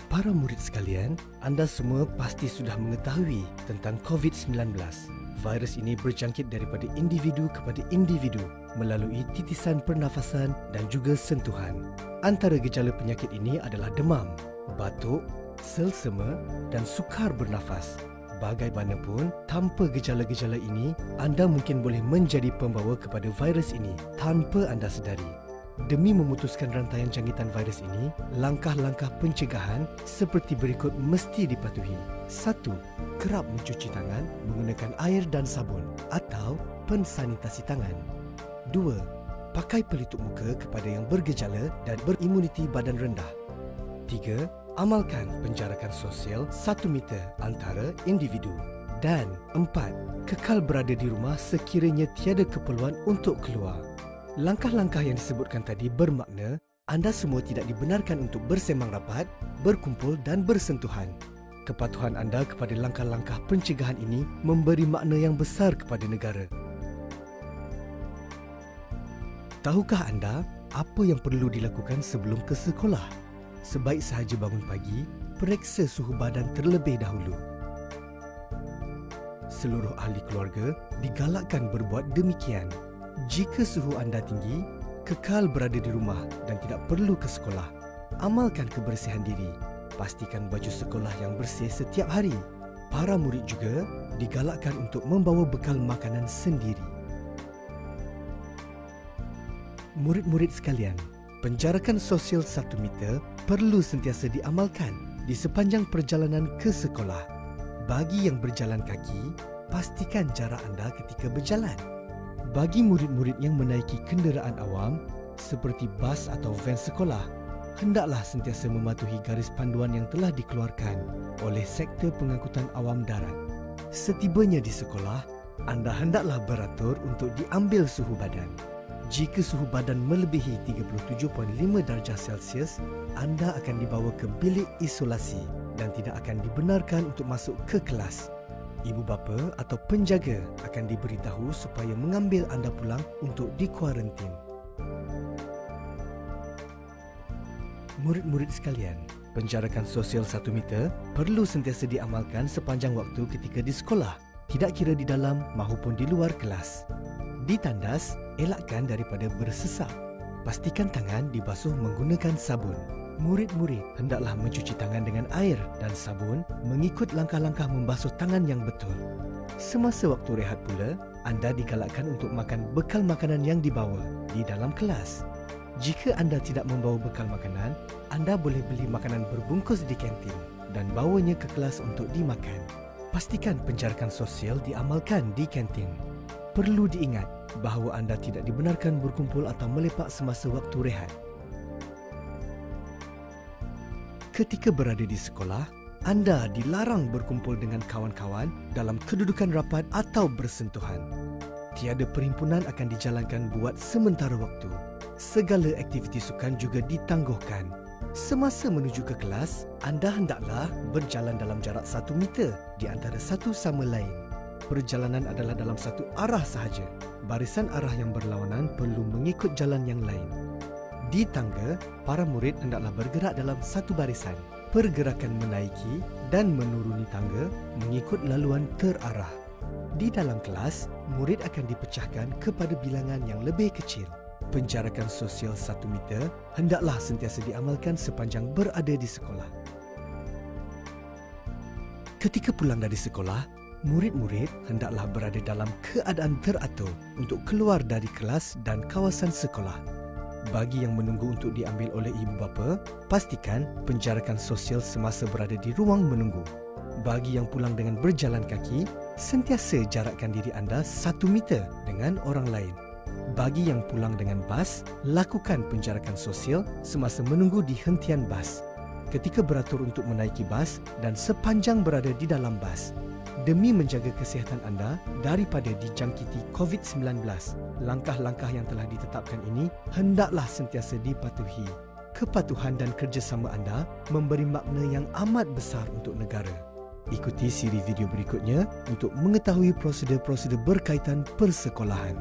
Para murid sekalian, anda semua pasti sudah mengetahui tentang COVID-19. Virus ini berjangkit daripada individu kepada individu melalui titisan pernafasan dan juga sentuhan. Antara gejala penyakit ini adalah demam, batuk, selsema dan sukar bernafas. Bagaimanapun, tanpa gejala-gejala ini, anda mungkin boleh menjadi pembawa kepada virus ini tanpa anda sedari. Demi memutuskan rantaian jangkitan virus ini, langkah-langkah pencegahan seperti berikut mesti dipatuhi. 1. Kerap mencuci tangan menggunakan air dan sabun atau pensanitasi tangan. 2. Pakai pelitup muka kepada yang bergejala dan berimuniti badan rendah. 3. Amalkan penjarakan sosial 1 meter antara individu. Dan 4. Kekal berada di rumah sekiranya tiada keperluan untuk keluar. Langkah-langkah yang disebutkan tadi bermakna anda semua tidak dibenarkan untuk bersembang rapat, berkumpul dan bersentuhan. Kepatuhan anda kepada langkah-langkah pencegahan ini memberi makna yang besar kepada negara. Tahukah anda apa yang perlu dilakukan sebelum ke sekolah? Sebaik sahaja bangun pagi, periksa suhu badan terlebih dahulu. Seluruh ahli keluarga digalakkan berbuat demikian. Jika suhu anda tinggi, kekal berada di rumah dan tidak perlu ke sekolah. Amalkan kebersihan diri. Pastikan baju sekolah yang bersih setiap hari. Para murid juga digalakkan untuk membawa bekal makanan sendiri. Murid-murid sekalian, penjarakan sosial 1 meter perlu sentiasa diamalkan di sepanjang perjalanan ke sekolah. Bagi yang berjalan kaki, pastikan jarak anda ketika berjalan. Bagi murid-murid yang menaiki kenderaan awam seperti bas atau van sekolah, hendaklah sentiasa mematuhi garis panduan yang telah dikeluarkan oleh sektor pengangkutan awam darat. Setibanya di sekolah, anda hendaklah beratur untuk diambil suhu badan. Jika suhu badan melebihi 37.5 darjah Celsius, anda akan dibawa ke bilik isolasi dan tidak akan dibenarkan untuk masuk ke kelas. Ibu bapa atau penjaga akan diberitahu supaya mengambil anda pulang untuk dikuarantin. Murid-murid sekalian, penjarakan sosial 1 meter perlu sentiasa diamalkan sepanjang waktu ketika di sekolah, tidak kira di dalam maupun di luar kelas. Ditandas, elakkan daripada bersesak. Pastikan tangan dibasuh menggunakan sabun. Murid-murid hendaklah mencuci tangan dengan air dan sabun mengikut langkah-langkah membasuh tangan yang betul. Semasa waktu rehat pula, anda digalakkan untuk makan bekal makanan yang dibawa di dalam kelas. Jika anda tidak membawa bekal makanan, anda boleh beli makanan berbungkus di kantin dan bawanya ke kelas untuk dimakan. Pastikan penjarakan sosial diamalkan di kantin. Perlu diingat bahawa anda tidak dibenarkan berkumpul atau melepak semasa waktu rehat. Ketika berada di sekolah, anda dilarang berkumpul dengan kawan-kawan dalam kedudukan rapat atau bersentuhan. Tiada perhimpunan akan dijalankan buat sementara waktu. Segala aktiviti sukan juga ditangguhkan. Semasa menuju ke kelas, anda hendaklah berjalan dalam jarak 1 meter di antara satu sama lain. Perjalanan adalah dalam satu arah sahaja. Barisan arah yang berlawanan perlu mengikut jalan yang lain. Di tangga, para murid hendaklah bergerak dalam satu barisan. Pergerakan menaiki dan menuruni tangga mengikut laluan terarah. Di dalam kelas, murid akan dipecahkan kepada bilangan yang lebih kecil. Penjarakan sosial 1 meter hendaklah sentiasa diamalkan sepanjang berada di sekolah. Ketika pulang dari sekolah, murid-murid hendaklah berada dalam keadaan teratur untuk keluar dari kelas dan kawasan sekolah. Bagi yang menunggu untuk diambil oleh ibu bapa, pastikan penjarakan sosial semasa berada di ruang menunggu. Bagi yang pulang dengan berjalan kaki, sentiasa jarakkan diri anda 1 meter dengan orang lain. Bagi yang pulang dengan bas, lakukan penjarakan sosial semasa menunggu di hentian bas. Ketika beratur untuk menaiki bas dan sepanjang berada di dalam bas. Demi menjaga kesihatan anda daripada dijangkiti COVID-19, langkah-langkah yang telah ditetapkan ini hendaklah sentiasa dipatuhi. Kepatuhan dan kerjasama anda memberi makna yang amat besar untuk negara. Ikuti siri video berikutnya untuk mengetahui prosedur-prosedur berkaitan persekolahan.